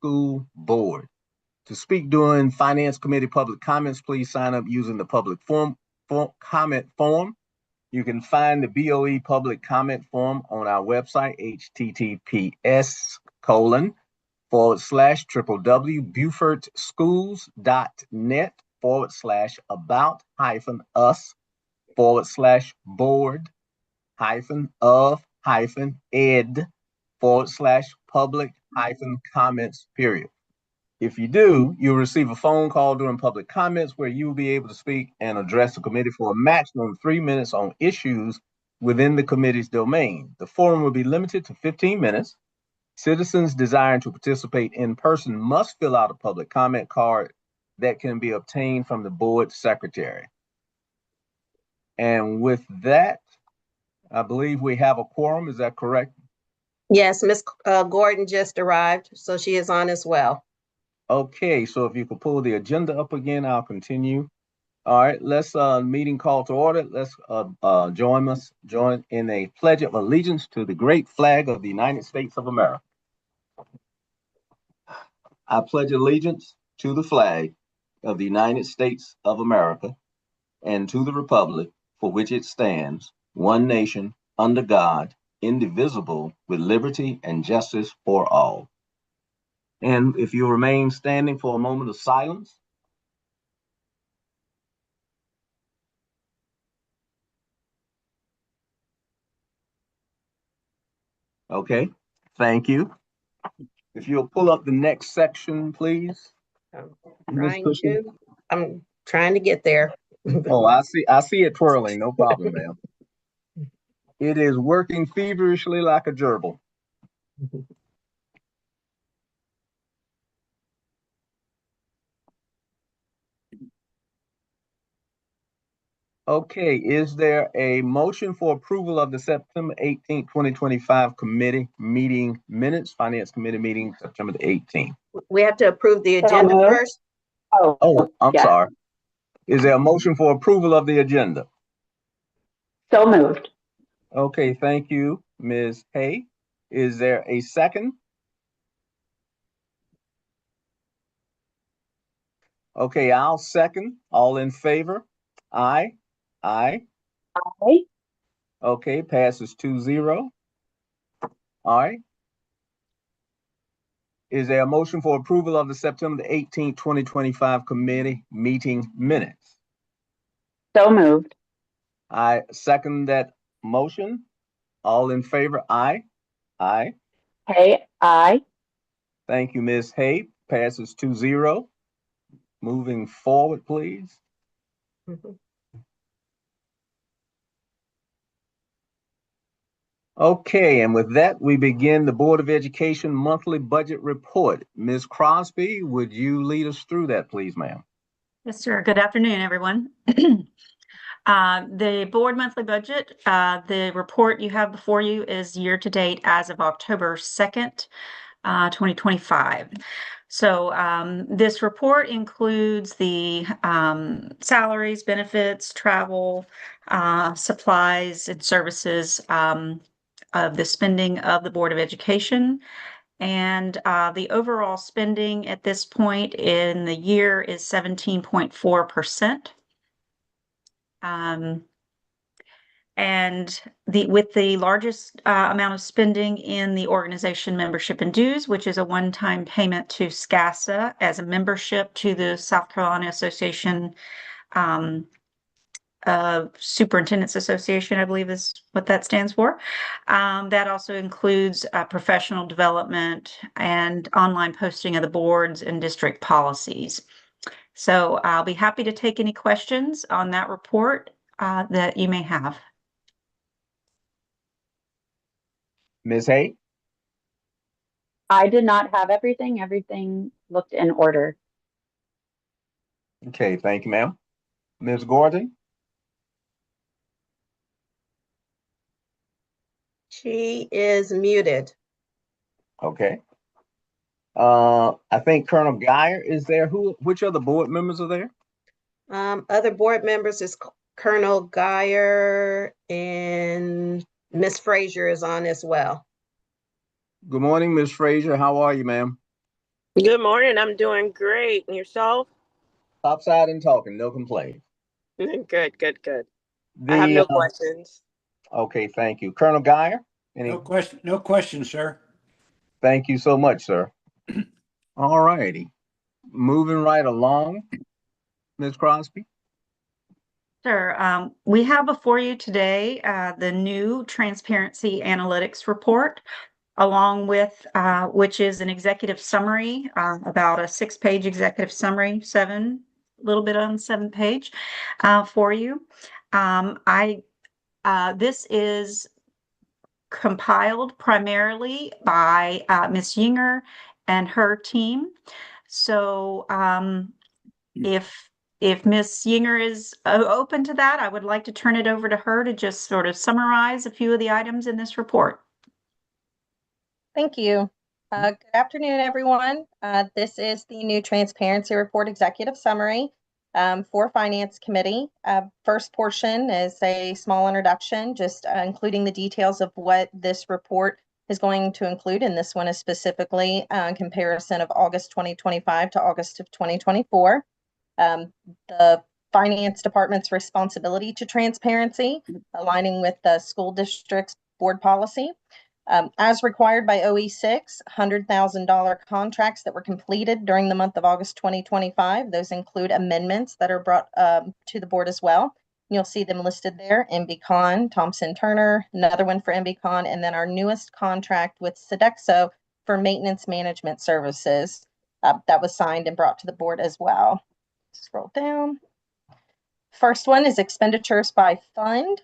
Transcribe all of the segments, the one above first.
School Board. To speak during Finance Committee public comments, please sign up using the public comment form. You can find the BOE public comment form on our website, https://about-us/board-ed/public-comments, period. If you do, you'll receive a phone call during public comments where you will be able to speak and address the committee for a maximum of 3 minutes on issues within the committee's domain. The forum will be limited to 15 minutes. Citizens desiring to participate in person must fill out a public comment card that can be obtained from the board secretary. And with that, I believe we have a quorum. Is that correct? Yes, Ms. Gordon just arrived, so she is on as well. Okay, so if you could pull the agenda up again, I'll continue. All right, let's meeting call to order. Let's join in a pledge of allegiance to the great flag of the United States of America. I pledge allegiance to the flag of the United States of America and to the republic for which it stands, one nation, under God, indivisible, with liberty and justice for all. And if you remain standing for a moment of silence. Okay, thank you. If you'll pull up the next section, please. I'm trying to get there. Oh, I see it twirling, no problem, ma'am. It is working feverishly like a gerbil. Okay, is there a motion for approval of the September 18th, 2025 committee meeting minutes, Finance Committee meeting, September the 18th? We have to approve the agenda first. Oh, I'm sorry. Is there a motion for approval of the agenda? So moved. Okay, thank you, Ms. Hay. Is there a second? Okay, I'll second. All in favor? Aye. Aye. Aye. Okay, passes 2-0. All right. Is there a motion for approval of the September 18th, 2025 committee meeting minutes? So moved. I second that motion. All in favor? Aye. Aye. Hay, aye. Thank you, Ms. Hay. Passes 2-0. Moving forward, please. Okay, and with that, we begin the Board of Education monthly budget report. Ms. Crosby, would you lead us through that, please, ma'am? Yes, sir. Good afternoon, everyone. The board monthly budget, the report you have before you is year to date as of October 2nd, 2025. So this report includes the salaries, benefits, travel, supplies, and services of the spending of the Board of Education. And the overall spending at this point in the year is 17.4%. And with the largest amount of spending in the organization membership and dues, which is a one-time payment to SCASA as a membership to the South Carolina Association Superintendents Association, I believe is what that stands for. That also includes professional development and online posting of the boards and district policies. So I'll be happy to take any questions on that report that you may have. Ms. Hay? I did not have everything. Everything looked in order. Okay, thank you, ma'am. Ms. Gordon? She is muted. Okay. I think Colonel Geyer is there. Which other board members are there? Other board members is Colonel Geyer, and Ms. Frazier is on as well. Good morning, Ms. Frazier. How are you, ma'am? Good morning. I'm doing great. And yourself? Topside and talking, no complaints. Good, good, good. I have The no questions. Okay, thank you. Colonel Guyer, No question, no question, sir. thank you so much, sir. All righty. Moving right along, Ms. Crosby. Sure. We have before you today the new Transparency Analytics Report, along with which is an executive summary, about a 6-page executive summary, a little bit on 7-page for you. This is compiled primarily by Ms. Yinger and her team. So if Ms. Yinger is open to that, I would like to turn it over to her to just sort of summarize a few of the items in this report. Thank you. Good afternoon, everyone. This is the new Transparency Report Executive Summary for Finance Committee. First portion is a small introduction, just including the details of what this report is going to include, and this one is specifically a comparison of August 2025 to August of 2024. The Finance Department's responsibility to transparency, aligning with the school district's board policy. As required by OE6, $100,000 contracts that were completed during the month of August 2025. Those include amendments that are brought to the board as well. You'll see them listed there. MBCon, Thompson Turner, another one for MBCon, and then our newest contract with Sodexo for maintenance management services that was signed and brought to the board as well. Scroll down. First one is expenditures by fund.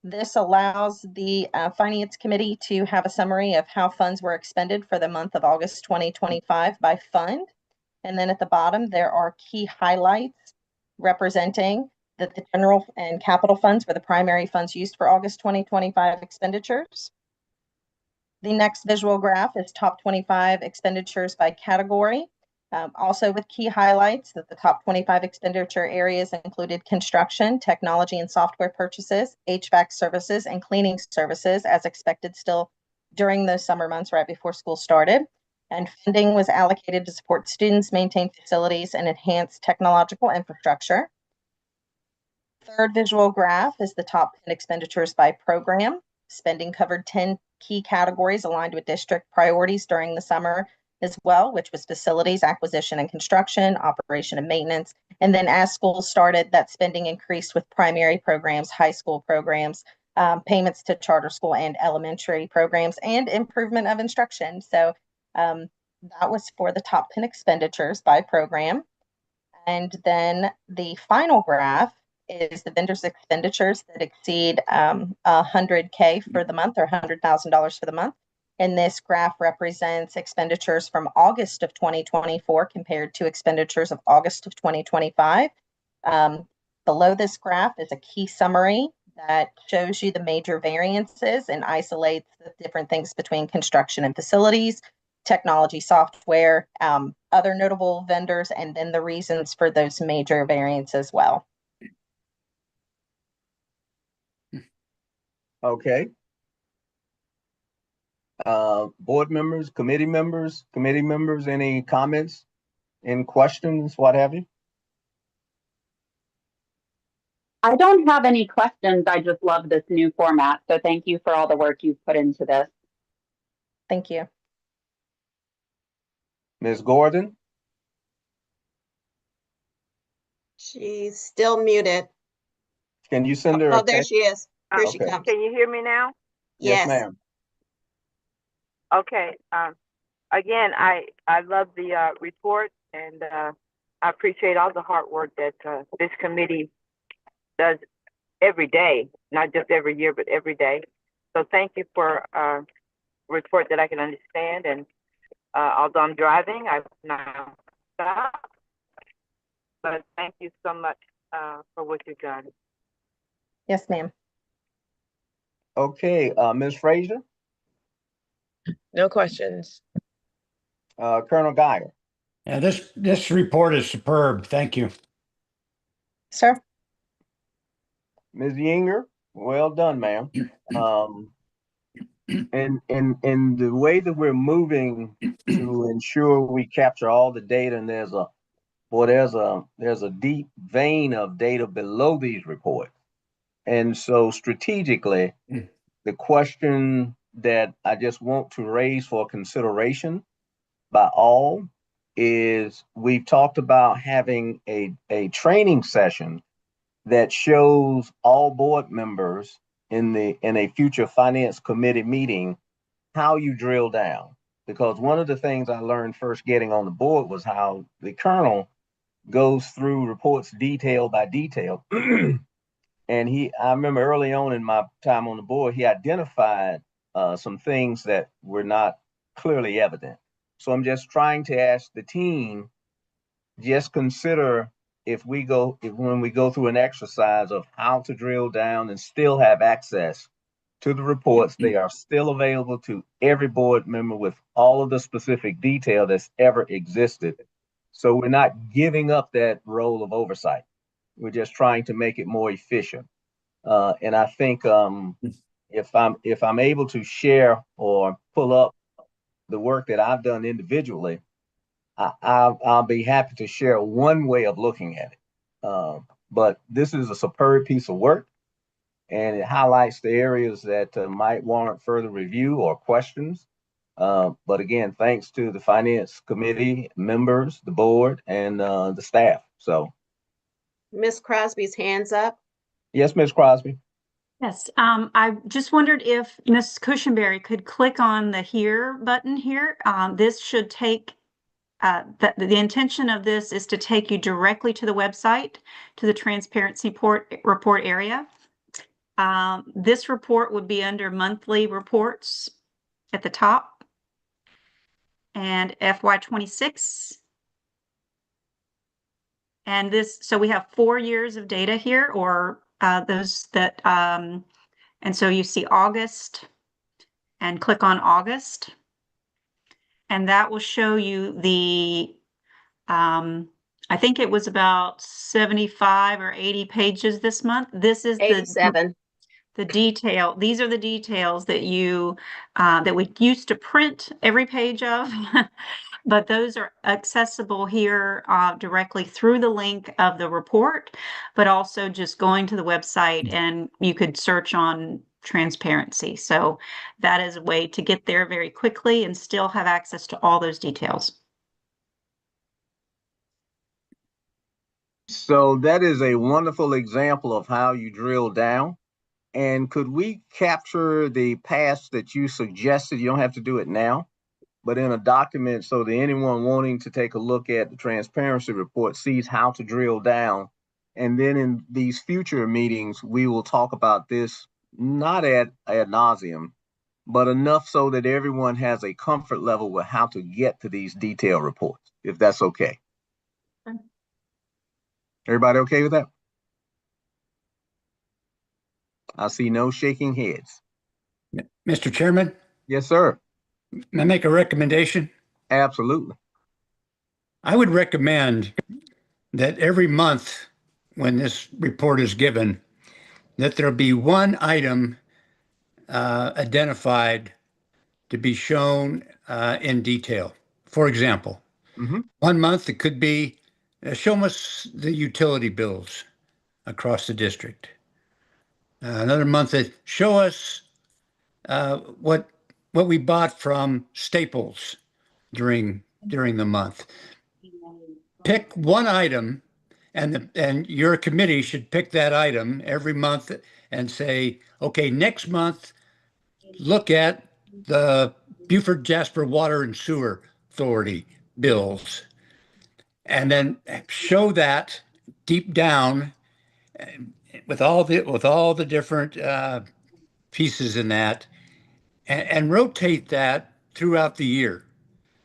This allows the Finance Committee to have a summary of how funds were expended for the month of August 2025 by fund. And then at the bottom, there are key highlights representing that the general and capital funds were the primary funds used for August 2025 expenditures. The next visual graph is top 25 expenditures by category. Also with key highlights that the top 25 expenditure areas included construction, technology and software purchases, HVAC services, and cleaning services as expected still during those summer months right before school started. And funding was allocated to support students, maintain facilities, and enhance technological infrastructure. Third visual graph is the top 10 expenditures by program. Spending covered 10 key categories aligned with district priorities during the summer as well, which was facilities, acquisition and construction, operation and maintenance. And then as schools started, that spending increased with primary programs, high school programs, payments to charter school and elementary programs, and improvement of instruction. So that was for the top 10 expenditures by program. And then the final graph is the vendor's expenditures that exceed $100K for the month or $100,000 for the month. And this graph represents expenditures from August of 2024 compared to expenditures of August of 2025. Below this graph is a key summary that shows you the major variances and isolates the different things between construction and facilities, technology, software, other notable vendors, and then the reasons for those major variants as well. Okay. Board members, committee members, any comments, any questions, what have you? I don't have any questions. I just love this new format. So thank you for all the work you've put into this. Thank you. Ms. Gordon? She's still muted. Can you send her Oh, a there text? she is. Here she Okay. comes. Can you hear me now? Yes, Yes. ma'am. Okay. Again, I love the report, and I appreciate all the hard work that this committee does every day, not just every year, but every day. So thank you for a report that I can understand. And although I'm driving, I've now stopped. But thank you so much for what you've done. Yes, ma'am. Okay, Ms. Frazier? No questions. Colonel Guyer? Yeah, this report is superb. Thank you. Sir? Ms. Yinger? Well done, ma'am. And the way that we're moving to ensure we capture all the data, and there's a deep vein of data below these reports. And so strategically, the question that I just want to raise for consideration by all is, we've talked about having a training session that shows all board members in a future finance committee meeting how you drill down. Because one of the things I learned first getting on the board was how the colonel goes through reports detail by detail. And I remember early on in my time on the board, he identified some things that were not clearly evident. So I'm just trying to ask the team, just consider, when we go through an exercise of how to drill down and still have access to the reports, they are still available to every board member with all of the specific detail that's ever existed. So we're not giving up that role of oversight. We're just trying to make it more efficient. And I think if I'm able to share or pull up the work that I've done individually, I'll be happy to share one way of looking at it. But this is a superb piece of work, and it highlights the areas that might warrant further review or questions. But again, thanks to the finance committee members, the board, and the staff. So, Ms. Crosby's hands up. yes, Ms. Crosby. Yes, I just wondered if Ms. Cushenberry could click on the Here button here. This should take, the intention of this is to take you directly to the website, to the transparency report area. This report would be under monthly reports at the top, and FY26. And so we have 4 years of data here, or those that, and so you see August, and click on August. And that will show you the, I think it was about 75 or 80 pages this month. This is 87. the detail. These are the details that that we used to print every page of. But those are accessible here directly through the link of the report, but also just going to the website, and you could search on transparency. So that is a way to get there very quickly and still have access to all those details. So that is a wonderful example of how you drill down. And could we capture the past that you suggested? You don't have to do it now, but in a document, so that anyone wanting to take a look at the transparency report sees how to drill down. And then in these future meetings, we will talk about this, not ad nauseum, but enough so that everyone has a comfort level with how to get to these detailed reports, if that's okay. Okay. Everybody okay with that? I see no shaking heads. Mr. Chairman, Yes, sir. may I make a recommendation? Absolutely. I would recommend that every month when this report is given, that there be one item identified to be shown in detail. For example, 1 month it could be show us the utility bills across the district. Another month it show us what we bought from Staples during the month. Pick one item, and your committee should pick that item every month and say, okay, next month, look at the Beaufort Jasper Water and Sewer Authority bills, and then show that deep down with all the different pieces in that, and rotate that throughout the year.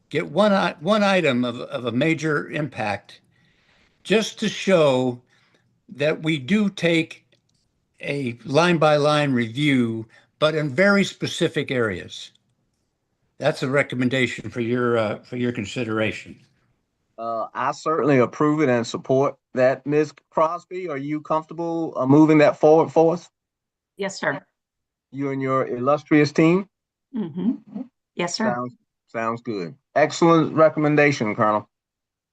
Get one item of a major impact, just to show that we do take a line-by-line review, but in very specific areas. That's a recommendation for your consideration. I certainly approve it and support that. Ms. Crosby, are you comfortable moving that forward for us? Yes, sir. You and your illustrious team? Yes, sir. Sounds good. Excellent recommendation, Colonel.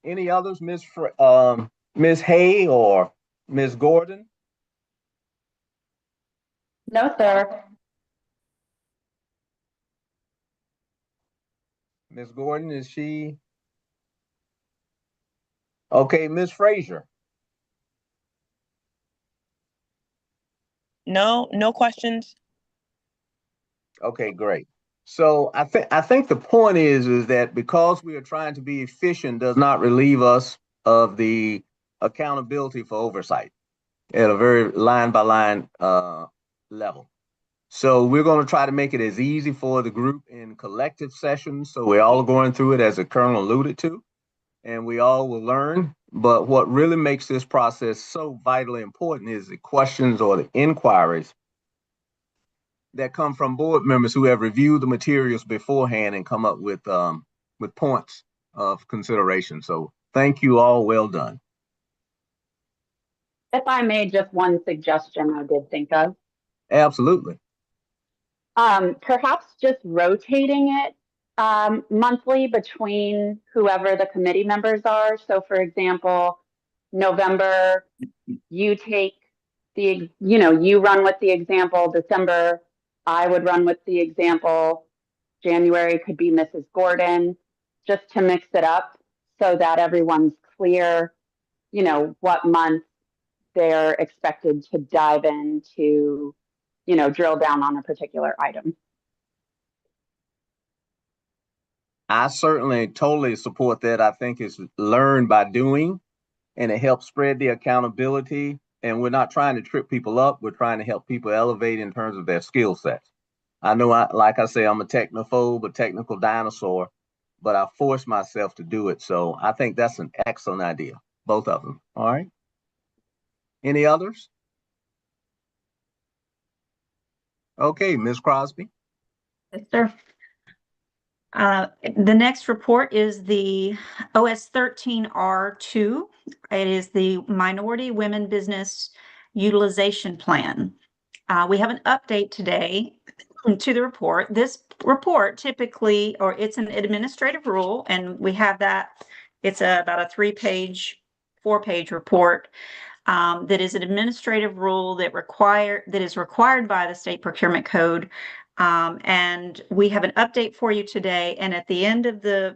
Any others, Ms. Hay or Ms. Gordon? No, sir. Ms. Gordon, is she? Okay, Ms. Frazier. No questions. Okay, great. So I think the point is that because we are trying to be efficient does not relieve us of the accountability for oversight at a very line by line level. So we're going to try to make it as easy for the group in collective sessions. So we're all going through it as the Colonel alluded to, and we all will learn. But what really makes this process so vitally important is the questions or the inquiries that come from board members who have reviewed the materials beforehand and come up with points of consideration. So thank you all. Well done. If I may, just one suggestion I did think of. Absolutely. Perhaps just rotating it monthly between whoever the committee members are. So for example, November, you take you run with the example. December, I would run with the example. January could be Mrs. Gordon, just to mix it up so that everyone's clear, what month they're expected to dive into, drill down on a particular item. I certainly totally support that. I think it's learned by doing, and it helps spread the accountability. And we're not trying to trip people up. We're trying to help people elevate in terms of their skill sets. I know, like I say, I'm a technophobe, a technical dinosaur, but I force myself to do it. So I think that's an excellent idea, both of them. All right. Any others? Okay, Ms. Crosby. Yes, sir. The next report is the OS 13R2. It is the Minority Women Business Utilization Plan. We have an update today to the report. This report typically, or it's an administrative rule, and we have that. It's about a 4-page report. That is an administrative rule that is required by the state procurement code. And we have an update for you today. And at the end of the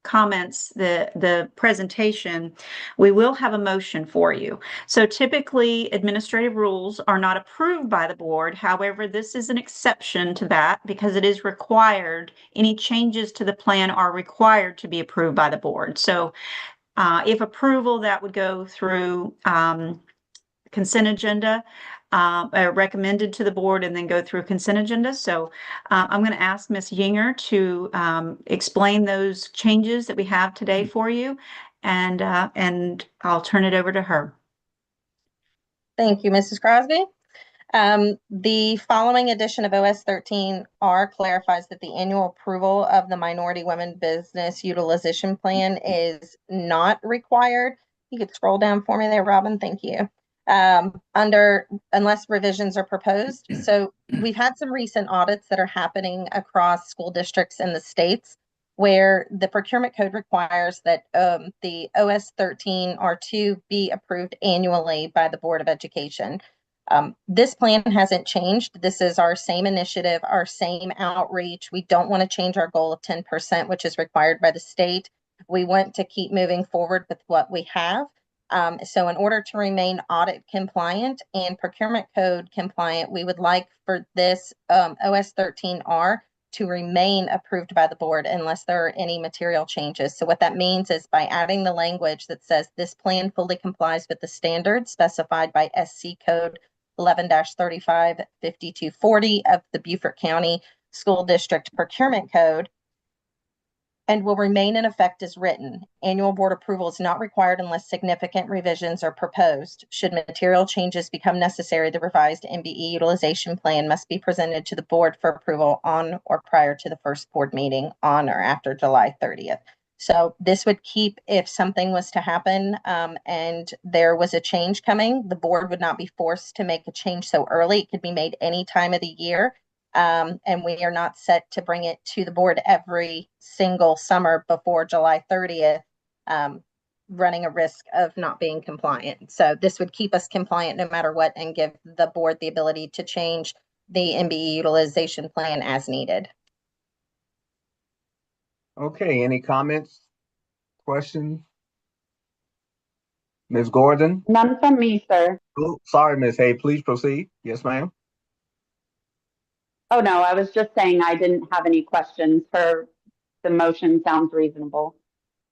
comments, the presentation, we will have a motion for you. So typically administrative rules are not approved by the board. However, this is an exception to that because it is required. Any changes to the plan are required to be approved by the board. So if approval, that would go through consent agenda, recommended to the board, and then go through consent agenda. So I'm going to ask Ms. Yinger to explain those changes that we have today for you, and I'll turn it over to her. Thank you, Mrs. Crosby. The following edition of OS 13R clarifies that the annual approval of the Minority Women Business Utilization Plan is not required. You could scroll down for me there, Robin. Thank you. Unless revisions are proposed. So we've had some recent audits that are happening across school districts in the states where the procurement code requires that the OS 13R2 be approved annually by the Board of Education. This plan hasn't changed. This is our same initiative, our same outreach. We don't want to change our goal of 10%, which is required by the state. We want to keep moving forward with what we have. So in order to remain audit compliant and procurement code compliant, we would like for this OS 13R to remain approved by the board unless there are any material changes. So what that means is by adding the language that says this plan fully complies with the standards specified by SC Code 11-35-5240 of the Beaufort County School District Procurement Code and will remain in effect as written. Annual board approval is not required unless significant revisions are proposed. Should material changes become necessary, the revised MBE utilization plan must be presented to the board for approval on or prior to the first board meeting on or after July 30th. So this would keep, if something was to happen and there was a change coming, the board would not be forced to make a change so early. It could be made any time of the year. And we are not set to bring it to the board every single summer before July 30th, running a risk of not being compliant. So this would keep us compliant no matter what and give the board the ability to change the MBE utilization plan as needed. Okay, any comments, questions? Ms. Gordon? None from me, sir. Oh, sorry, Ms. Hay, please proceed. Yes, ma'am. Oh, no, I was just saying I didn't have any questions. The motion sounds reasonable.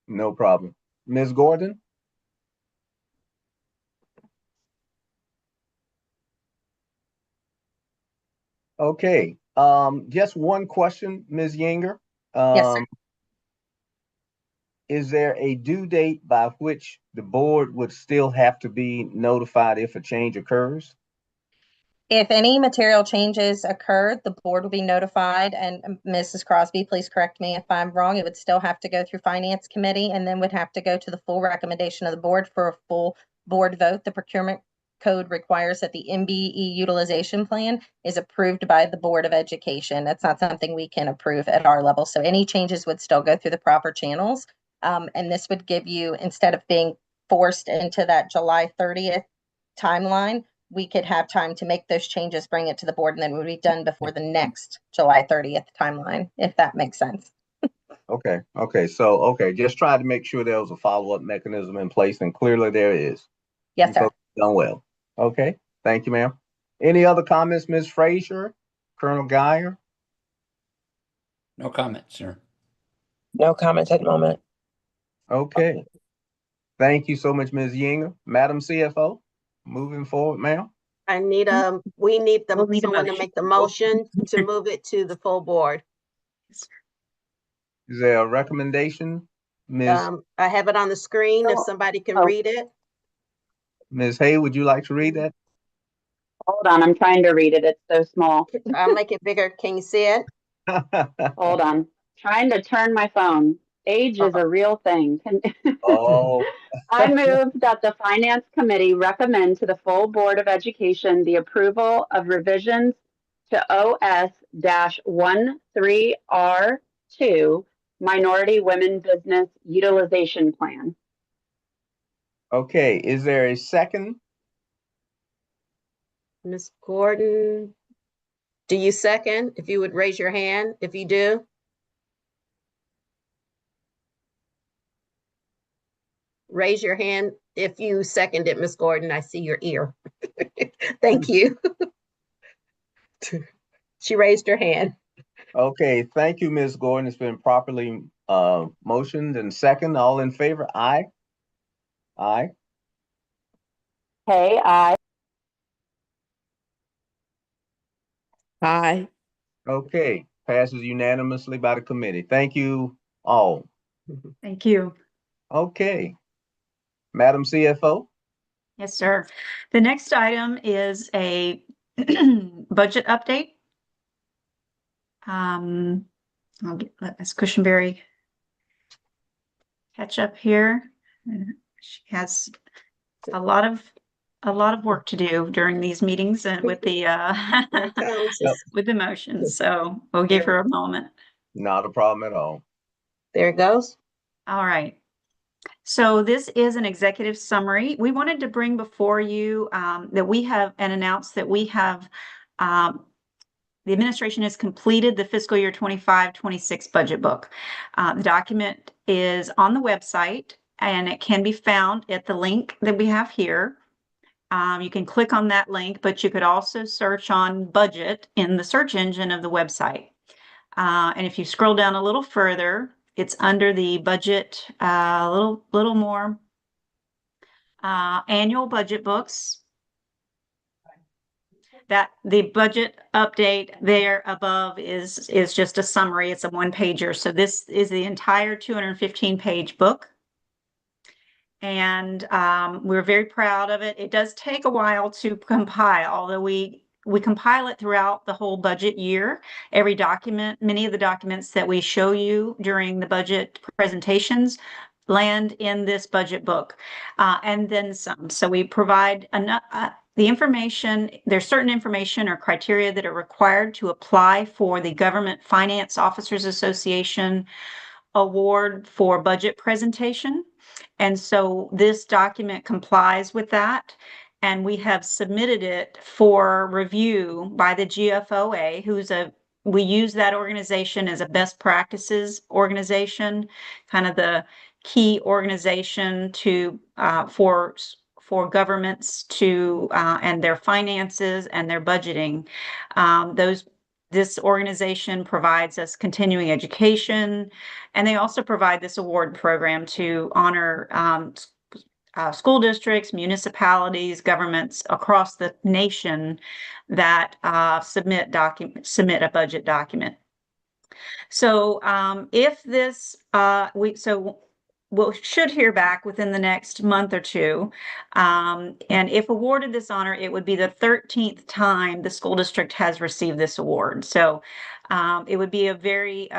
No problem. Ms. Gordon? Okay, just one question, Ms. Yinger. Yes, sir. Is there a due date by which the board would still have to be notified if a change occurs? If any material changes occur, the board will be notified. And Mrs. Crosby, please correct me if I'm wrong. It would still have to go through Finance Committee and then would have to go to the full recommendation of the board for a full board vote. The procurement code requires that the MBE utilization plan is approved by the Board of Education. That's not something we can approve at our level. So any changes would still go through the proper channels. And this would give you, instead of being forced into that July 30th timeline, we could have time to make those changes, bring it to the board, and then it would be done before the next July 30th timeline, if that makes sense. Okay, just try to make sure there was a follow-up mechanism in place, and clearly there is. Yes, sir. Done well. Okay, thank you, ma'am. Any other comments, Ms. Frazier, Colonel Geyer? No comments, sir. No comments at the moment. Okay. Thank you so much, Ms. Yinger. Madam CFO, moving forward, ma'am. I need we need We'll need a someone to motion. make the motion to move it to the full board. Is there a recommendation? Ms. I have it on the screen if somebody can read it. Ms. Hay, would you like to read that? Hold on, I'm trying to read it. It's so small. I'll make it bigger. Can you see it? Hold on. Trying to turn my phone. Age is a real thing. Oh. I move that the Finance Committee recommend to the full Board of Education the approval of revisions to OS-13R2 Minority Women Business Utilization Plan. Okay, is there a second? Ms. Gordon, do you second? If you would raise your hand, if you do. Raise your hand if you second it, Ms. Gordon. I see your ear. Thank you. She raised her hand. Okay, thank you, Ms. Gordon. It's been properly motioned and second. All in favor? Aye. Aye. Hey, aye. Aye. Okay, passes unanimously by the committee. Thank you all. Thank you. Okay. Madam CFO? Yes, sir. The next item is a budget update. I'll let Ms. Cushenberry catch up here. She has a lot of work to do during these meetings and with the with the motions. So we'll give her a moment. Not a problem at all. There it goes. All right. So this is an executive summary. We wanted to bring before you that we have and announce that we have the administration has completed the fiscal year 25-26 budget book. The document is on the website and it can be found at the link that we have here. You can click on that link, but you could also search on budget in the search engine of the website. And if you scroll down a little further, it's under the budget, a little more annual budget books. That the budget update there above is just a summary. It's a one-pager. So this is the entire 215-page book. And we're very proud of it. It does take a while to compile, although we compile it throughout the whole budget year. Every document, many of the documents that we show you during the budget presentations land in this budget book, and then some. So we provide the information, there's certain information or criteria that are required to apply for the Government Finance Officers Association award for budget presentation. And so this document complies with that. And we have submitted it for review by the GFOA, we use that organization as a best practices organization, kind of the key organization to for governments to and their finances and their budgeting. This organization provides us continuing education, and they also provide this award program to honor school districts, municipalities, governments across the nation that submit a budget document. So if this we should hear back within the next month or two. And if awarded this honor, it would be the 13th time the school district has received this award. So it would be a very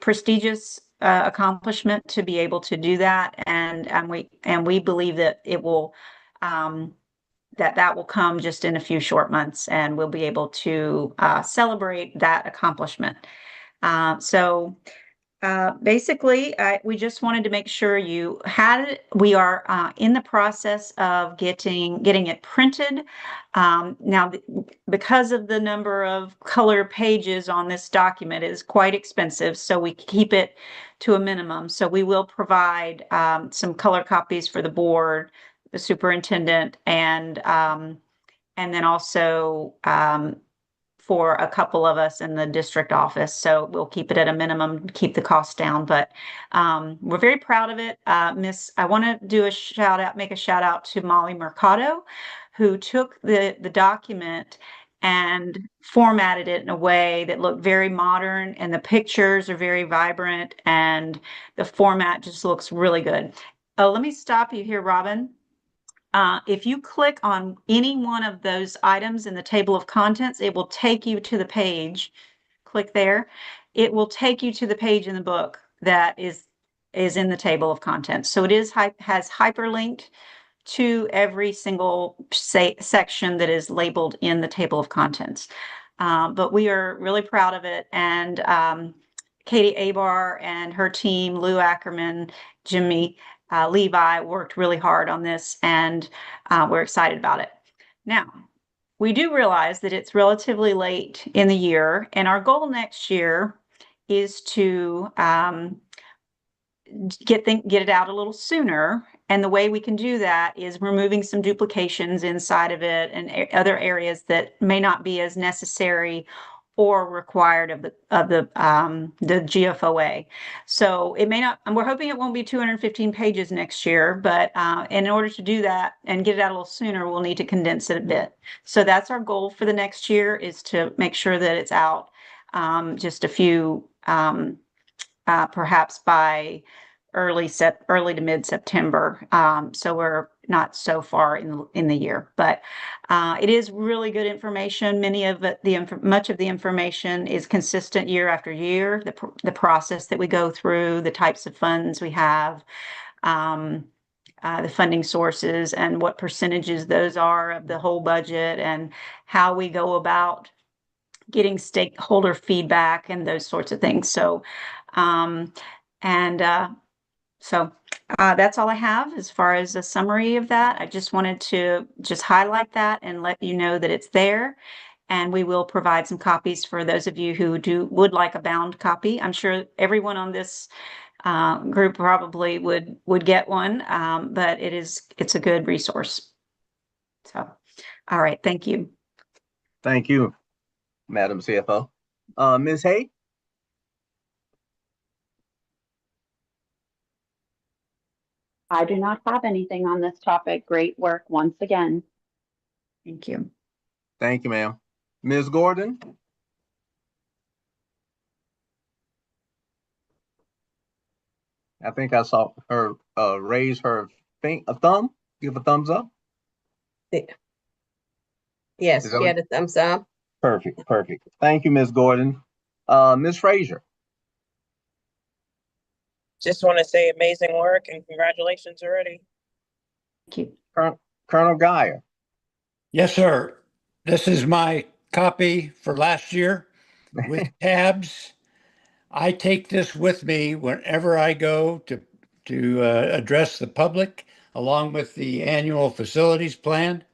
prestigious accomplishment to be able to do that. And we believe that it will that will come just in a few short months, and we'll be able to celebrate that accomplishment. Basically, we just wanted to make sure you had it. We are in the process of getting it printed. Now, because of the number of color pages on this document, it is quite expensive, so we keep it to a minimum. So we will provide some color copies for the board, the superintendent, and then also for a couple of us in the district office. So we'll keep it at a minimum, keep the cost down, but we're very proud of it. I want to do make a shout out to Molly Mercado, who took the document and formatted it in a way that looked very modern, and the pictures are very vibrant, and the format just looks really good. Let me stop you here, Robin. If you click on any one of those items in the table of contents, it will take you to the page. Click there. It will take you to the page in the book that is in the table of contents. So it has hyperlinked to every single section that is labeled in the table of contents. But we are really proud of it. And Katie Abar and her team, Lou Ackerman, Jimmy Levi, worked really hard on this, and we're excited about it. Now, we do realize that it's relatively late in the year, and our goal next year is to get it out a little sooner. And the way we can do that is removing some duplications inside of it and other areas that may not be as necessary or required of the GFOA. So it may not, and we're hoping it won't be 215 pages next year, but in order to do that and get it out a little sooner, we'll need to condense it a bit. So that's our goal for the next year, is to make sure that it's out just a few, perhaps by early to mid-September. So we're not so far in the year, but it is really good information. Much of the information is consistent year after year. The process that we go through, the types of funds we have, the funding sources, and what percentages those are of the whole budget, and how we go about getting stakeholder feedback and those sorts of things. So, that's all I have as far as a summary of that. I just wanted to highlight that and let you know that it's there. And we will provide some copies for those of you who would like a bound copy. I'm sure everyone on this group probably would get one, but it's a good resource. So, all right, thank you. Thank you, Madam CFO. Ms. Hay? I do not have anything on this topic. Great work once again. Thank you. Thank you, ma'am. Ms. Gordon? I think I saw her raise her thumb, give a thumbs up. Yes, she had a thumbs up. Perfect. Thank you, Ms. Gordon. Ms. Frazier? Just want to say amazing work and congratulations already. Thank you. Colonel Geyer? Yes, sir. This is my copy for last year with tabs. I take this with me whenever I go to address the public, along with the annual facilities plan.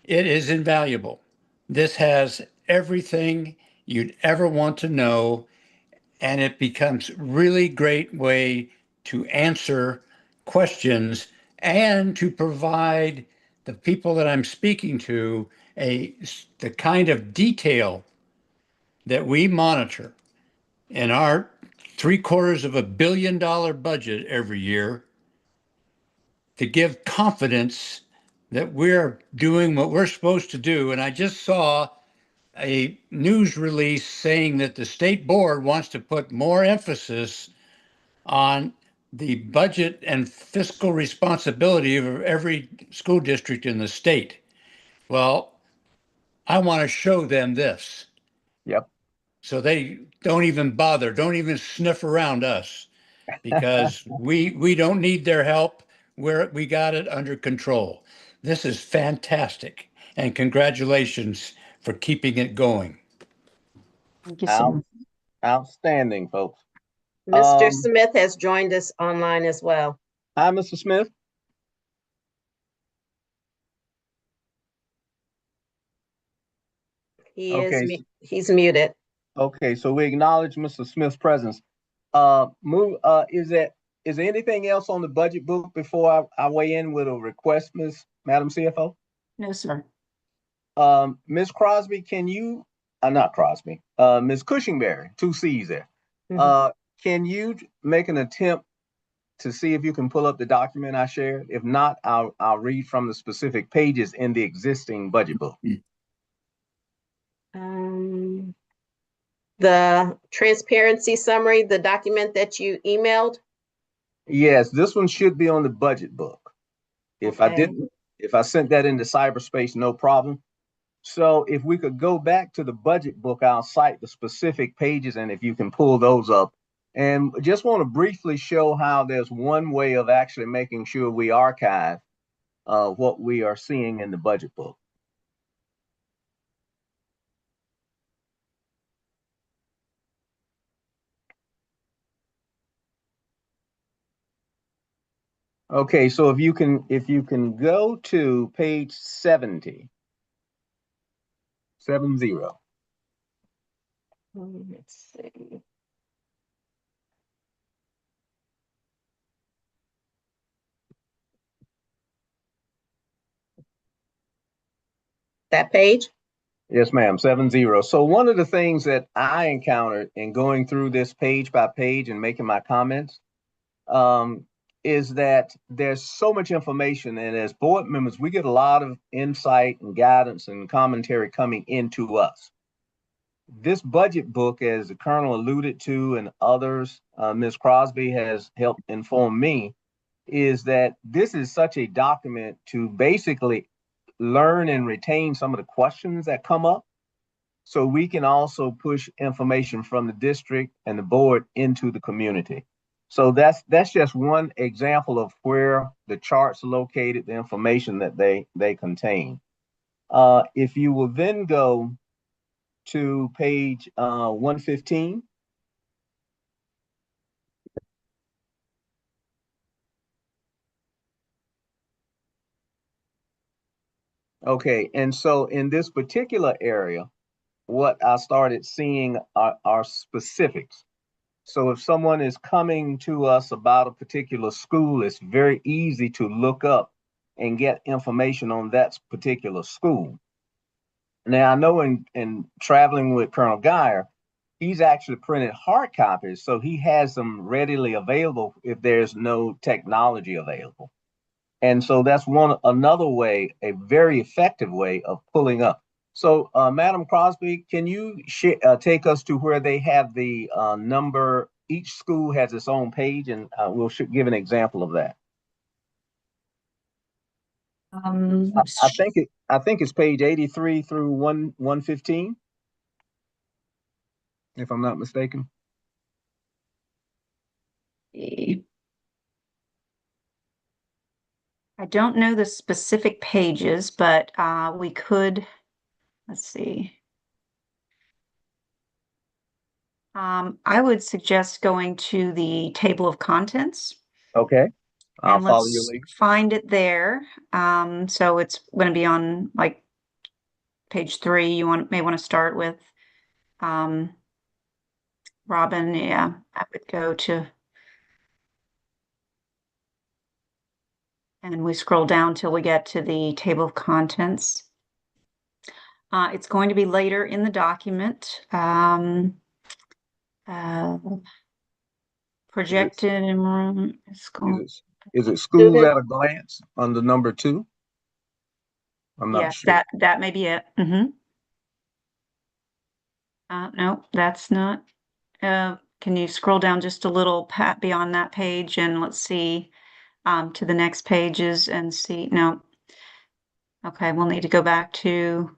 It is invaluable. This has everything you'd ever want to know, and it becomes really great way to answer questions and to provide the people that I'm speaking to the kind of detail that we monitor in our $750 million budget every year to give confidence that we're doing what we're supposed to do. And I just saw a news release saying that the state board wants to put more emphasis on the budget and fiscal responsibility of every school district in the state. Well, I want to show them this. Yep. So they don't even bother, don't even sniff around us, because we don't need their help. We got it under control. This is fantastic, and congratulations for keeping it going. Thank you so much. Outstanding, folks. Mr. Smith has joined us online as well. Hi, Mr. Smith. He's muted. Okay, so we acknowledge Mr. Smith's presence. Is there anything else on the budget book before I weigh in with a request, Madam CFO? No, sir. Ms. Crosby, can you, not Crosby, Ms. Cushingberry, 2 C's there. Can you make an attempt to see if you can pull up the document I shared? If not, I'll read from the specific pages in the existing budget book. The transparency summary, the document that you emailed? Yes, this one should be on the budget book. If I sent that into cyberspace, no problem. So if we could go back to the budget book, I'll cite the specific pages, and if you can pull those up. And just want to briefly show how there's one way of actually making sure we archive what we are seeing in the budget book. Okay, so if you can go to page 70. 70. Let's see. That page? Yes, ma'am, 70. So one of the things that I encountered in going through this page by page and making my comments is that there's so much information, and as board members, we get a lot of insight and guidance and commentary coming into us. This budget book, as the Colonel alluded to and others, Ms. Crosby has helped inform me, is that this is such a document to basically learn and retain some of the questions that come up, so we can also push information from the district and the board into the community. So that's just one example of where the charts are located, the information that they contain. If you will then go to page 115. Okay, and so in this particular area, what I started seeing are specifics. So if someone is coming to us about a particular school, it's very easy to look up and get information on that particular school. Now, I know in traveling with Colonel Geyer, he's actually printed hard copies, so he has them readily available if there's no technology available. And so that's another way, a very effective way of pulling up. So, Madam Crosby, can you take us to where they have the number? Each school has its own page, and we'll give an example of that. I think it's page 83 through 115, if I'm not mistaken. I don't know the specific pages, but we could, let's see. I would suggest going to the table of contents. Okay, I'll And follow your let's lead. find it there. So it's going to be on like page 3. You may want to start with Robin. Yeah, I would go to, and we scroll down till we get to the table of contents. It's going to be later in the document. Projected enrollment school. Is it schools at a glance under number 2? I'm not Yes, sure. that may be it. No, that's not. Can you scroll down just a little beyond that page and let's see to the next pages and see. No. Okay, we'll need to go back to.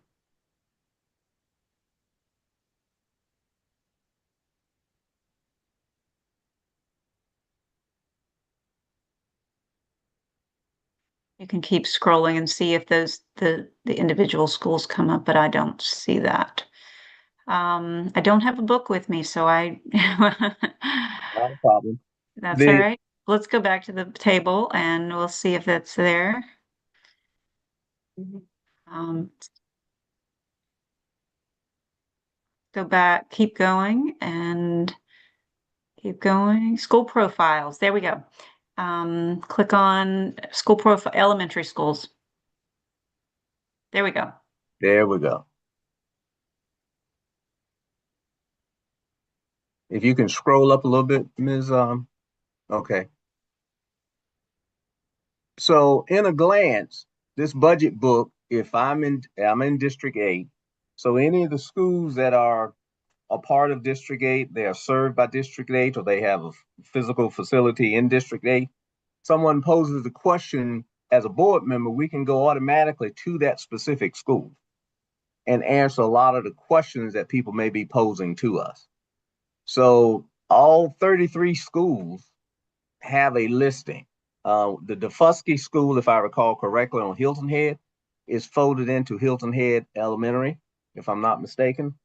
You can keep scrolling and see if those the individual schools come up, but I don't see that. I don't have a book with me, so I. Not a problem. That's all right. Let's go back to the table and we'll see if that's there. Go back, keep going and keep going. School profiles. There we go. Click on school profile, elementary schools. There we go. There we go. If you can scroll up a little bit, Ms. Okay. So in a glance, this budget book, if I'm in District 8, so any of the schools that are a part of District 8, they are served by District 8, or they have a physical facility in District 8. Someone poses a question as a board member, we can go automatically to that specific school and answer a lot of the questions that people may be posing to us. So all 33 schools have a listing. The DeFusky School, if I recall correctly, on Hilton Head is folded into Hilton Head Elementary, if I'm not mistaken.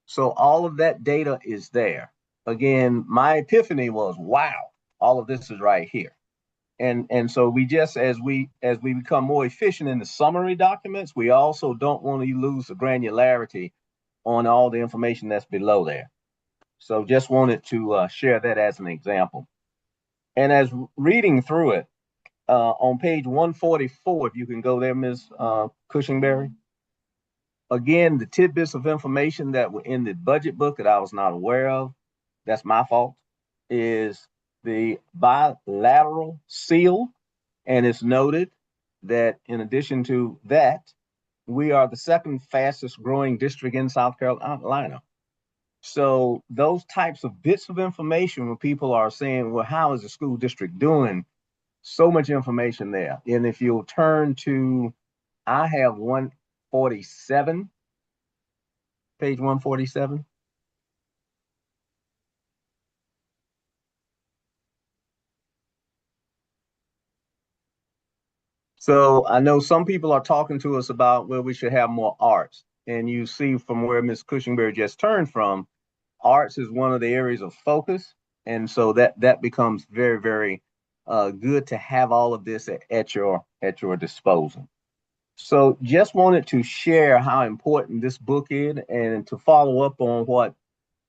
So all of that data is there. Again, my epiphany was, wow, all of this is right here. And so we just, as we become more efficient in the summary documents, we also don't want to lose the granularity on all the information that's below there. So just wanted to share that as an example. And as reading through it, on page 144, if you can go there, Ms. Cushingberry. Again, the tidbits of information that were in the budget book that I was not aware of, that's my fault, is the bilateral seal. And it's noted that in addition to that, we are the second fastest growing district in South Carolina. So those types of bits of information when people are saying, well, how is the school district doing? So much information there. And if you'll turn to, I have 147, page 147. So I know some people are talking to us about where we should have more arts. And you see from where Ms. Cushingberry just turned from, arts is one of the areas of focus. And so that becomes very, very good to have all of this at your disposal. So just wanted to share how important this book is and to follow up on what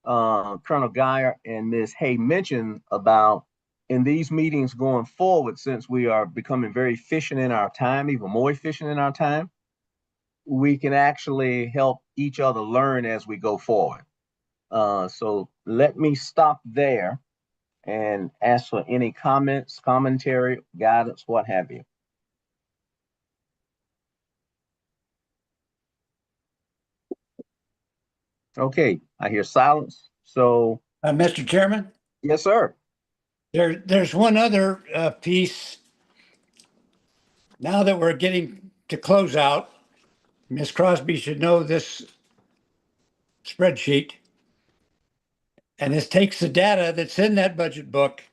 Colonel Geyer and Ms. Hay mentioned about in these meetings going forward, since we are becoming very efficient in our time, even more efficient in our time, we can actually help each other learn as we go forward. So let me stop there and ask for any comments, commentary, guidance, what have you. Okay, I hear silence. So, Mr. Chairman? yes, sir. There's one other piece. Now that we're getting to close out, Ms. Crosby should know this spreadsheet. And this takes the data that's in that budget book,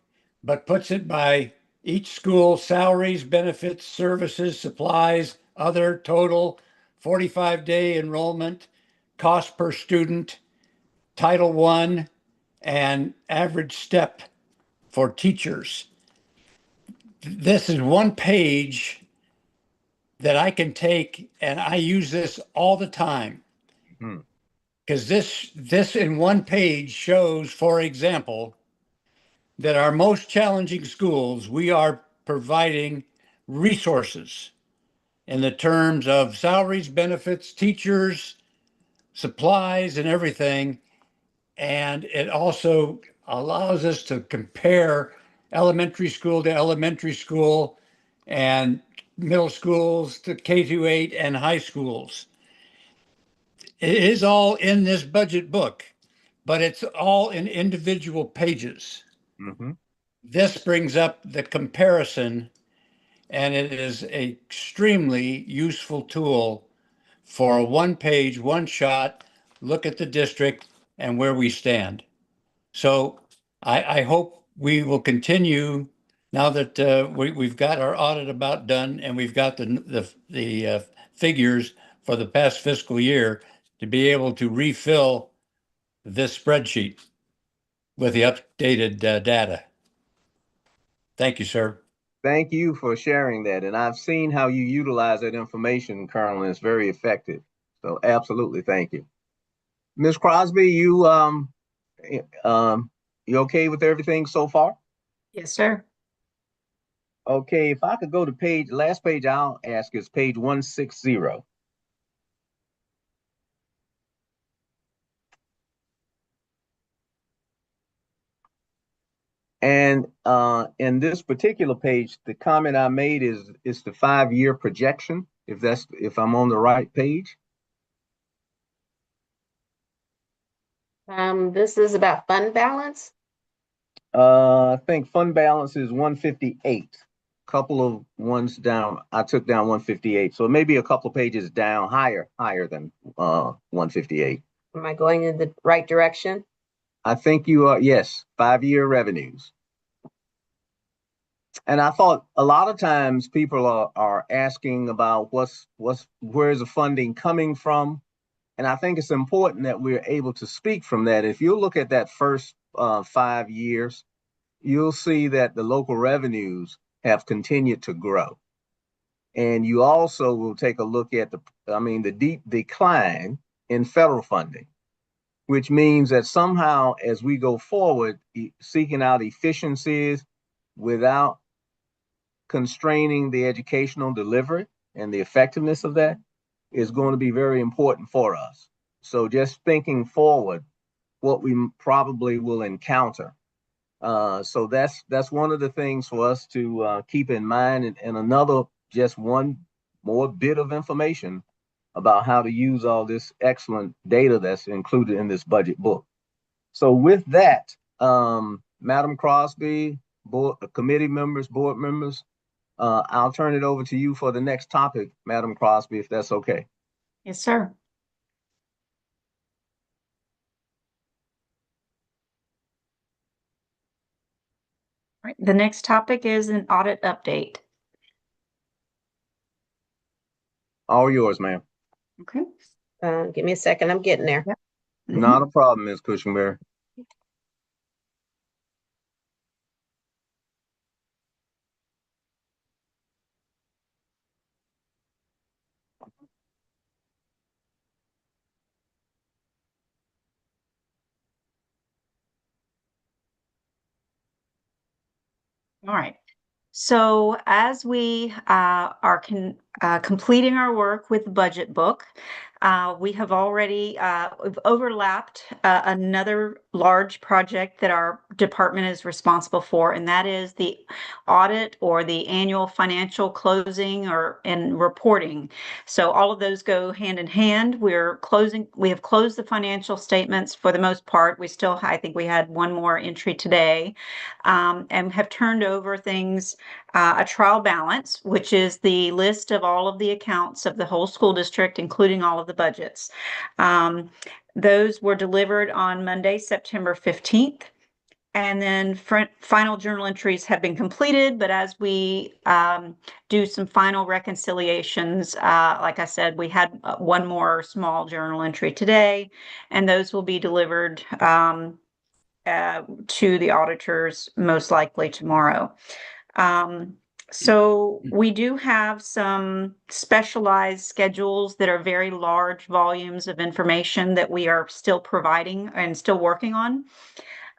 but puts it by each school salaries, benefits, services, supplies, other total, 45-day enrollment, cost per student, Title I, and average step for teachers. This is one page that I can take, and I use this all the time. Because this in one page shows, for example, that our most challenging schools, we are providing resources in the terms of salaries, benefits, teachers, supplies, and everything. And it also allows us to compare elementary school to elementary school and middle schools to K-8 and high schools. It is all in this budget book, but it's all in individual pages. This brings up the comparison, and it is an extremely useful tool for a one-page, one-shot look at the district and where we stand. So I hope we will continue now that we've got our audit about done and we've got the figures for the past fiscal year to be able to refill this spreadsheet with the updated data. Thank you, sir. Thank you for sharing that. And I've seen how you utilize that information, Colonel, and it's very effective. So absolutely, thank you. Ms. Crosby, you okay with everything so far? Yes, sir. Okay, if I could go to last page I'll ask is page 160. And in this particular page, the comment I made is the 5-year projection, if I'm on the right page. This is about fund balance. I think fund balance is 158. Couple of ones down. I took down 158, so maybe a couple of pages down, higher than 158. Am I going in the right direction? I think you are. Yes, 5-year revenues. And I thought a lot of times people are asking about where's the funding coming from, and I think it's important that we're able to speak from that. If you look at that first 5 years, you'll see that the local revenues have continued to grow. And you also will take a look at the deep decline in federal funding, which means that somehow as we go forward, seeking out efficiencies without constraining the educational delivery and the effectiveness of that is going to be very important for us. So just thinking forward, what we probably will encounter. So that's one of the things for us to keep in mind, and another, just one more bit of information about how to use all this excellent data that's included in this budget book. So with that, Madam Crosby, committee members, board members, I'll turn it over to you for the next topic, Madam Crosby, if that's okay. Yes, sir. All right. The next topic is an audit update. All yours, ma'am. Okay. Give me a second. I'm getting there. Yep. Not a problem, Ms. Cushenberry. All right. So as we are completing our work with the budget book, we have already we've overlapped another large project that our department is responsible for, and that is the audit or the annual financial closing and reporting. So all of those go hand in hand. We have closed the financial statements for the most part. I think we had one more entry today, and have turned over things, a trial balance, which is the list of all of the accounts of the whole school district, including all of the budgets. Those were delivered on Monday, September 15th. And then final journal entries have been completed, but as we do some final reconciliations, like I said, we had one more small journal entry today, and those will be delivered to the auditors most likely tomorrow. So we do have some specialized schedules that are very large volumes of information that we are still providing and still working on.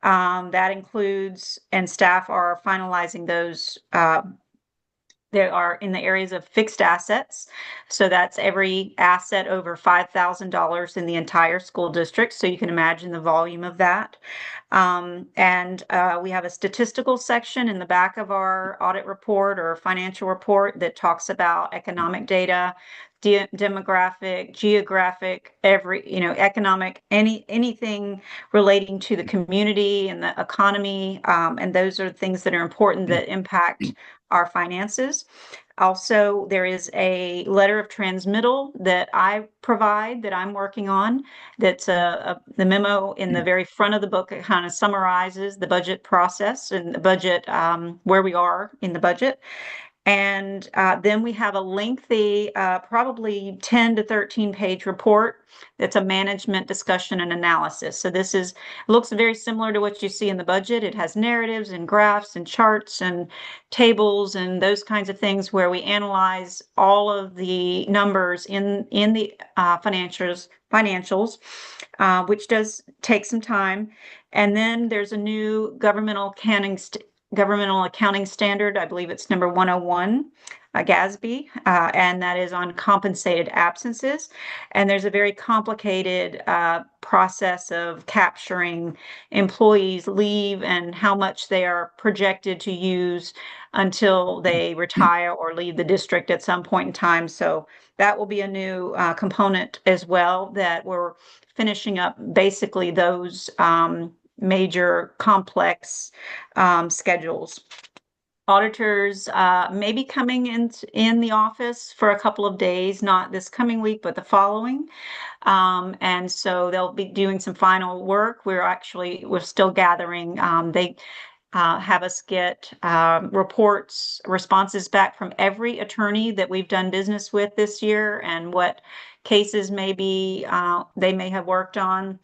That includes, and staff are finalizing those. They are in the areas of fixed assets. So that's every asset over $5,000 in the entire school district. So you can imagine the volume of that. And we have a statistical section in the back of our audit report or financial report that talks about economic data, demographic, geographic, economic, anything relating to the community and the economy. And those are things that are important that impact our finances. Also, there is a letter of transmittal that I provide that I'm working on. That's the memo in the very front of the book. It kind of summarizes the budget process and the budget, where we are in the budget. And then we have a lengthy, probably 10 to 13 page report that's a management discussion and analysis. So this looks very similar to what you see in the budget. It has narratives and graphs and charts and tables and those kinds of things where we analyze all of the numbers in the financials, which does take some time. And then there's a new governmental accounting standard. I believe it's number 101, GASB, and that is on compensated absences. And there's a very complicated process of capturing employees' leave and how much they are projected to use until they retire or leave the district at some point in time. So that will be a new component as well that we're finishing up, basically those major complex schedules. Auditors may be coming in the office for a couple of days, not this coming week, but the following. And so they'll be doing some final work. We're still gathering. They have us get responses back from every attorney that we've done business with this year and what cases maybe they may have worked on.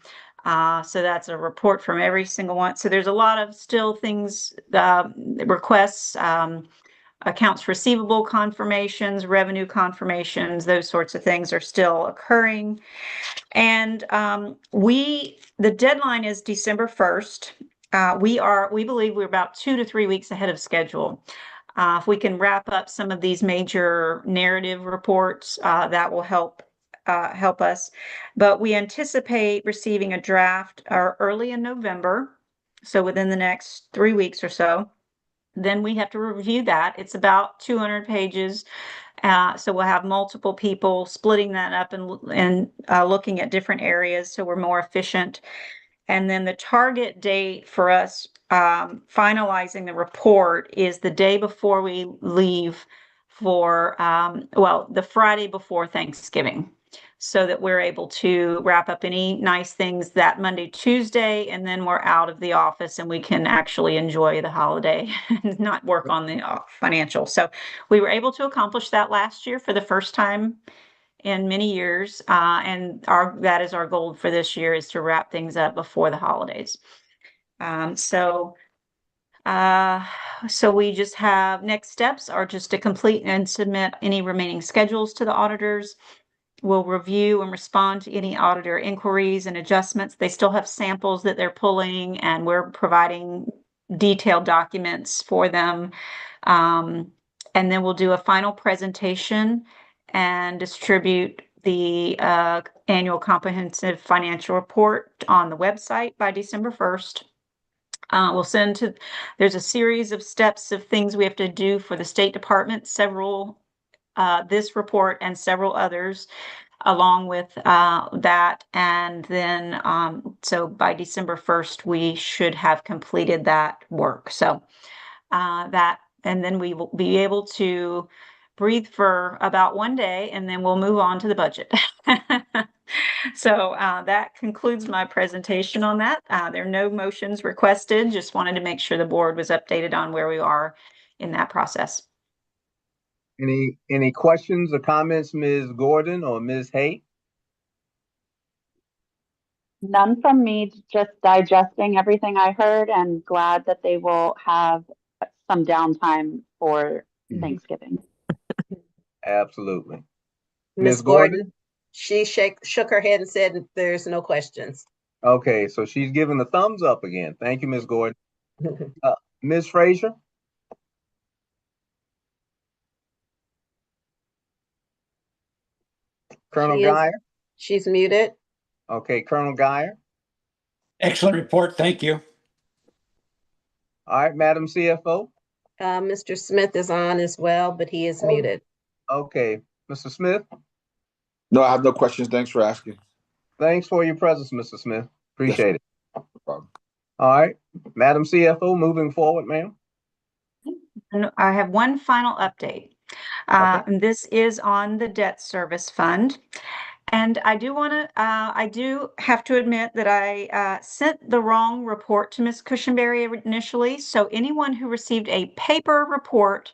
So that's a report from every single one. So there's a lot of still things, requests, accounts receivable confirmations, revenue confirmations, those sorts of things are still occurring. And the deadline is December 1st. We believe we're about 2 to 3 weeks ahead of schedule. If we can wrap up some of these major narrative reports, that will help us. But we anticipate receiving a draft early in November, so within the next 3 weeks or so. Then we have to review that. It's about 200 pages. So we'll have multiple people splitting that up and looking at different areas so we're more efficient. And then the target date for us finalizing the report is the day before we leave for, the Friday before Thanksgiving, so that we're able to wrap up any nice things that Monday, Tuesday, and then we're out of the office and we can actually enjoy the holiday and not work on the financial. So we were able to accomplish that last year for the first time in many years. And that is our goal for this year, is to wrap things up before the holidays. So we just have next steps are just to complete and submit any remaining schedules to the auditors. We'll review and respond to any auditor inquiries and adjustments. They still have samples that they're pulling, and we're providing detailed documents for them. And then we'll do a final presentation and distribute the annual comprehensive financial report on the website by December 1st. There's a series of steps of things we have to do for the State Department, this report and several others along with that. And then, so by December 1st, we should have completed that work. So and then we will be able to breathe for about 1 day, and then we'll move on to the budget. So that concludes my presentation on that. There are no motions requested. Just wanted to make sure the board was updated on where we are in that process. Any questions or comments, Ms. Gordon or Ms. Hay? None from me, just digesting everything I heard and glad that they will have some downtime for Thanksgiving. Absolutely. Ms. Ms. Gordon? Gordon, she shook her head and said there's no questions. Okay, so she's giving the thumbs up again. Thank you, Ms. Gordon. Ms. Frazier? Colonel Guyer? She's muted. Okay, Colonel Guyer. Excellent report. Thank you. All right, Madam CFO. Mr. Smith is on as well, but he is muted. Okay, Mr. Smith. No, I have no questions. Thanks for asking. Thanks for your presence, Mr. Smith. Appreciate it. No problem. All right, Madam CFO, moving forward, ma'am. And I have one final update. And this is on the debt service fund. And I do have to admit that I sent the wrong report to Ms. Cushenberry initially. So anyone who received a paper report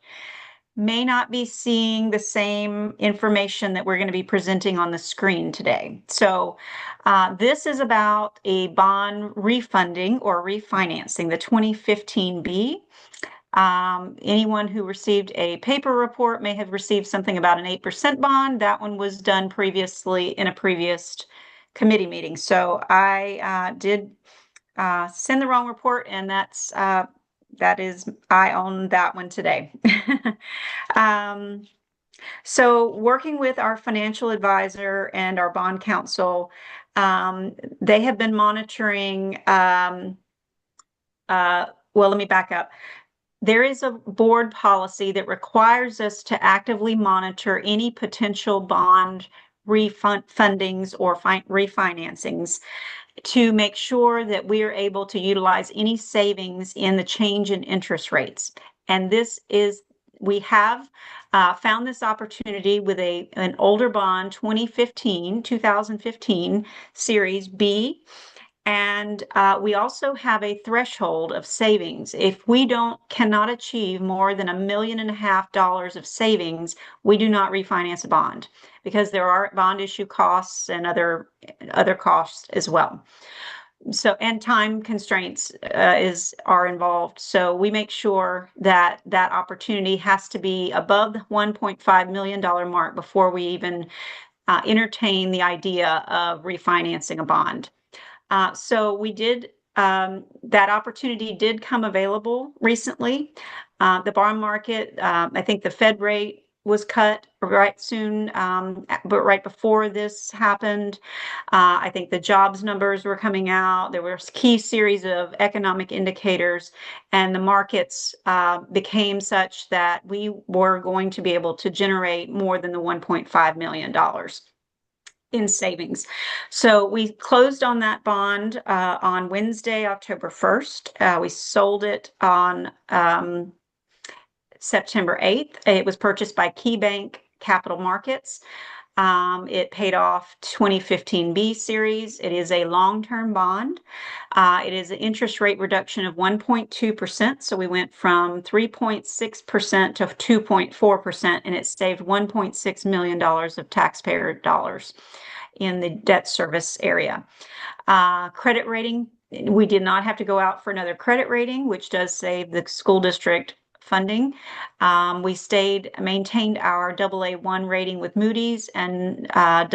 may not be seeing the same information that we're going to be presenting on the screen today. So this is about a bond refunding or refinancing, the 2015B. Anyone who received a paper report may have received something about an 8% bond. That one was done previously in a previous committee meeting. So I did send the wrong report, and I own that one today. So working with our financial advisor and our bond counsel, they have been monitoring, well, let me back up. There is a board policy that requires us to actively monitor any potential bond fundings or refinancings to make sure that we are able to utilize any savings in the change in interest rates. And we have found this opportunity with an older bond, 2015 Series B. And we also have a threshold of savings. If we cannot achieve more than $1.5 million of savings, we do not refinance a bond, because there are bond issue costs and other costs as well. So, and time constraints are involved. So we make sure that that opportunity has to be above the $1.5 million mark before we even entertain the idea of refinancing a bond. So we did, that opportunity did come available recently. The bond market, I think the Fed rate was cut right soon, but right before this happened. I think the jobs numbers were coming out. There were a key series of economic indicators, and the markets became such that we were going to be able to generate more than the $1.5 million. In savings. So we closed on that bond on Wednesday, October 1st. We sold it on September 8th. It was purchased by KeyBank Capital Markets. It paid off 2015B series. It is a long-term bond. It is an interest rate reduction of 1.2%. So we went from 3.6% to 2.4%, and it saved $1.6 million of taxpayer dollars in the debt service area. Credit rating, we did not have to go out for another credit rating, which does save the school district funding. We maintained our AA1 rating with Moody's and AA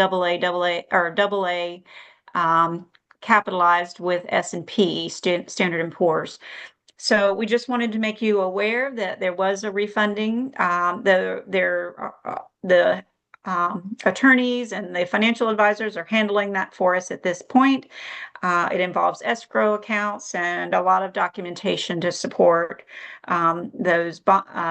capitalized with S&P, Standard & Poor's. So we just wanted to make you aware that there was a refunding. The attorneys and the financial advisors are handling that for us at this point. It involves escrow accounts and a lot of documentation to support those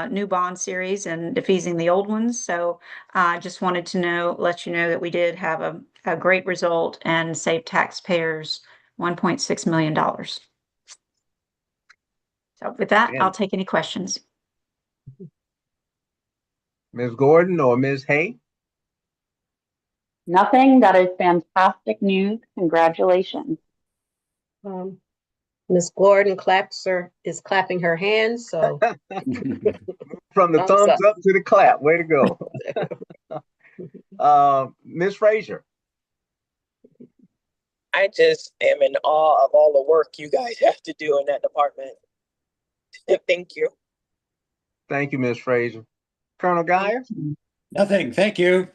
new bond series and defeasing the old ones. So I just wanted to let you know that we did have a great result and saved taxpayers $1.6 million. So with that, I'll take any questions. Ms. Gordon or Ms. Hay? Nothing. That is fantastic news. Congratulations. Ms. Gordon is clapping her hands, so From the thumbs thumbs up. up to the clap. Way to go. Ms. Frazier. I just am in awe of all the work you guys have to do in that department. Thank you. Thank you, Ms. Frazier. Colonel Geyer. Nothing. Thank you.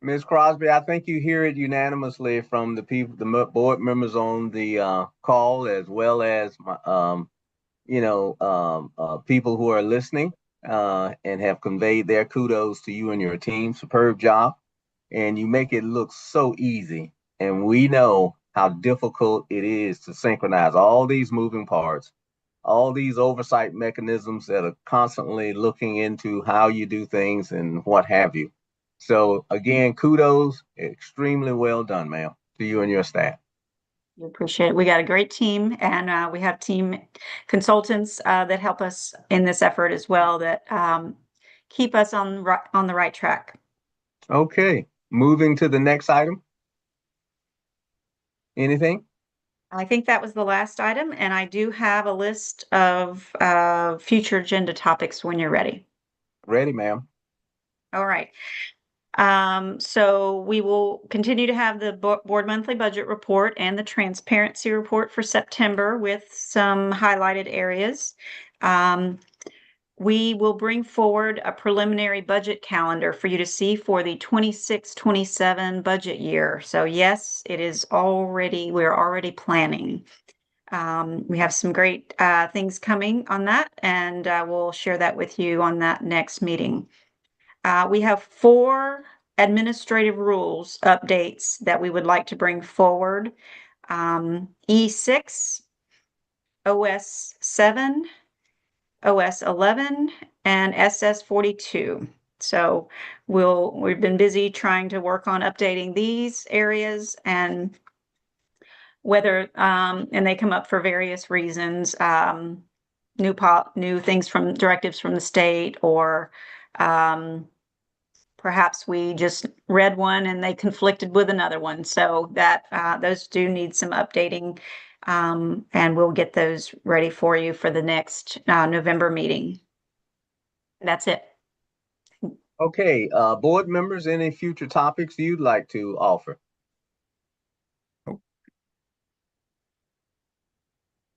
Ms. Crosby, I think you hear it unanimously from the people, the board members on the call, as well as people who are listening and have conveyed their kudos to you and your team. Superb job. And you make it look so easy. And we know how difficult it is to synchronize all these moving parts, all these oversight mechanisms that are constantly looking into how you do things and what have you. So again, kudos, extremely well done, ma'am, to you and your staff. We appreciate it. We got a great team, and we have team consultants that help us in this effort as well, that keep us on the right track. Okay, moving to the next item. Anything? I think that was the last item, and I do have a list of future agenda topics when you're ready. Ready, ma'am. All right. So we will continue to have the board monthly budget report and the transparency report for September with some highlighted areas. We will bring forward a preliminary budget calendar for you to see for the 26-27 budget year. So yes, we're already planning. We have some great things coming on that, and we'll share that with you on that next meeting. We have 4 administrative rules updates that we would like to bring forward. E6, OS 7, OS 11, and SS 42. So we've been busy trying to work on updating these areas, and whether and they come up for various reasons, new things from directives from the state, or perhaps we just read one and they conflicted with another one. So that those do need some updating, and we'll get those ready for you for the next November meeting. That's it. Okay, board members, any future topics you'd like to offer?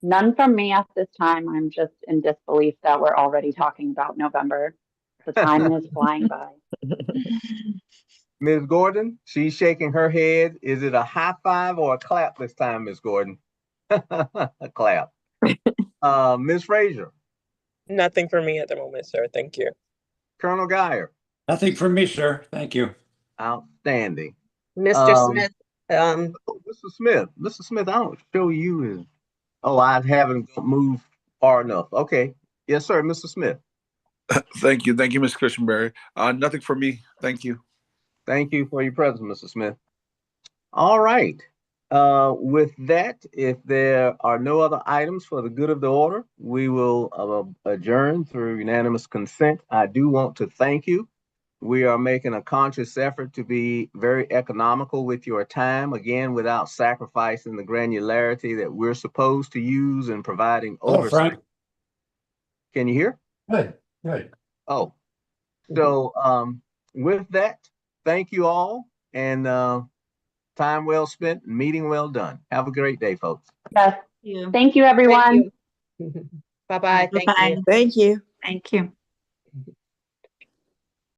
None from me at this time. I'm just in disbelief that we're already talking about November. The time is flying by. Ms. Gordon, she's shaking her head. Is it a high five or a clap this time, Ms. Gordon? A clap. Ms. Frazier. Nothing for me at the moment, sir. Thank you. Colonel Geyer. Nothing from me, sir. Thank you. Outstanding. Mr. Smith. Mr. Smith, I don't show you as, I haven't moved far enough. Okay. Yes, sir, Mr. Smith. Thank you, Ms. Christianberry. Nothing for me. Thank you. Thank you for your presence, Mr. Smith. All right. With that, if there are no other items for the good of the order, we will adjourn through unanimous consent. I do want to thank you. We are making a conscious effort to be very economical with your time, again, without sacrificing the granularity that we're supposed to use in providing oversight. Frank. Can you hear? Good. Oh, so with that, thank you all, and time well spent, meeting well done. Have a great day, folks. Yes. Thank you, everyone. Bye-bye. Thank you. Thank you. Thank you.